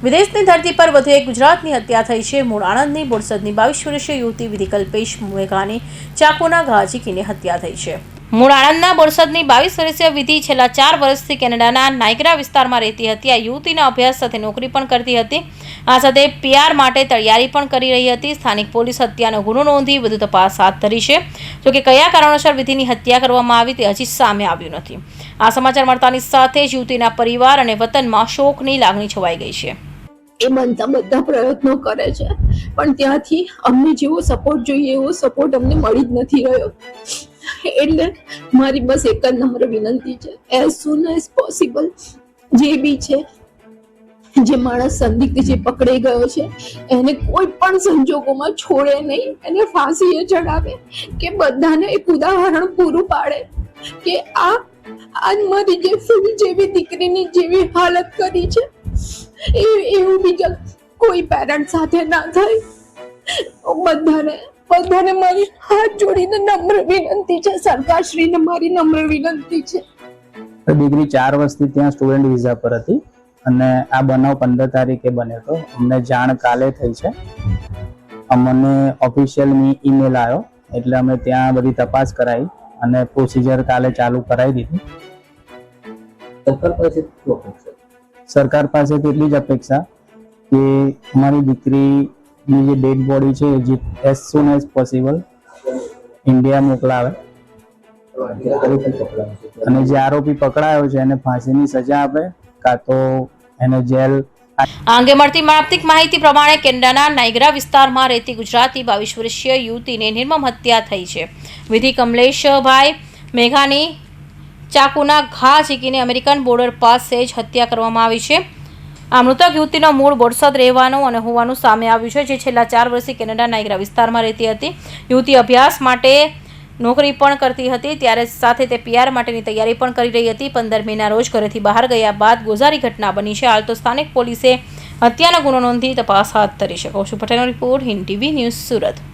વિદેશની ધરતી પર વધુ એક ગુજરાતની હત્યા થઈ છે। મૂળ આણંદની બોરસદની 22 વર્ષીય યુવતી વિધિ કલ્પેશ મેઘાની ચાકુના ઘા ઝીકીને હત્યા થઈ છે। મૂળ આણંદના બોરસદની 22 વર્ષીય વિધિ છેલ્લા 4 વર્ષથી કેનેડાના નાયગ્રા વિસ્તારમાં રહેતી હતી। આ યુવતીના અભ્યાસ સાથે નોકરી પણ કરતી હતી। આ સાથે પીઆર માટે તૈયારી પણ કરી રહી હતી। સ્થાનિક પોલીસ હત્યાનો ગુનો નોંધી વધુ તપાસ હાથ ધરી છે। જો કે કયા કારણોસર વિધિની હત્યા કરવામાં આવી તે હજી સામે આવ્યું નથી। આ સમાચાર મળતાની સાથે જ યુવતીના પરિવાર અને વતનમાં શોકની લાગણી છવાઈ ગઈ છે। એ બનતા બધા પ્રયત્નો કરે છે પણ ત્યાંથી અમને જેવો સપોર્ટ જોઈએ એવો સપોર્ટ અમને મળી જ નથી રહ્યો। એટલે મારી બસ એક જ નમ્ર વિનંતી છે, એઝ સૂન એઝ પોસિબલ જે બી છે, જે માણસ સંદિગ્ધ જે પકડાઈ ગયો છે એને કોઈ પણ સંજોગોમાં છોડે નહીં, એને ફાંસીએ ચડાવે કે બધાને એક ઉદાહરણ પૂરું પાડે કે આ મારી જે ફૂલ જેવી દીકરીની જેવી હાલત કરી છે એવું બીજા કોઈ પેરેન્ટ સાથે ના થાય। બધાને મારી હાથ જોડીને નમ્ર વિનંતી છે, સરકારશ્રીને મારી નમ્ર વિનંતી છે। દીકરી 4 વર્ષથી ત્યાં સ્ટુડન્ટ વિઝા પર હતી અને આ બનાવ 15 તારીખે બન્યો હતો। અમને જાણ કાલે થઈ છે। અમને ઓફિશિયલ ઈમેલ આવ્યો એટલે અમે ત્યાં બધી તપાસ કરાવી અને પ્રોસિજર કાલે ચાલુ કરાવી દીધી। સરકાર પાસે એટલી જ અપેક્ષા કે અમારી દીકરીની જે ડેડ બોડી છે જે as soon as possible India મોકલાવે અને જે આરોપી પકડાયો છે એને ફાંસીની સજા આપે કાં તો એને જેલ। આ અંગે મળતી પ્રાપ્તિક માહિતી પ્રમાણે કેનેડાના નાયગ્રા વિસ્તારમાં રહેતી ગુજરાતી 22 વર્ષીય યુવતીને નિર્મમ હત્યા થઈ છે। વિધિ કમલેશભાઈ મેઘાની ચાકુના ઘા ઝીકીને અમેરિકન બોર્ડર પાસે જ હત્યા કરવામાં આવી છે। આ મૃતક યુવતીનો મૂળ બોરસદ રહેવાનો અને હોવાનું સામે આવ્યું છે, જે છેલ્લા 4 વર્ષથી કેનેડા નાયગ્રા વિસ્તારમાં રહેતી હતી। યુવતી અભ્યાસ માટે નોકરી પણ કરતી હતી, ત્યારે સાથે તે પીઆર માટેની તૈયારી પણ કરી રહી હતી। 15 મેના રોજ ઘરેથી બહાર ગયા બાદ ગોઝારી ઘટના બની છે। હાલ તો સ્થાનિક પોલીસે હત્યાનો ગુનો નોંધી તપાસ હાથ ધરી છે। કૌશિક પટેલનો report, Hind TV news, Surat.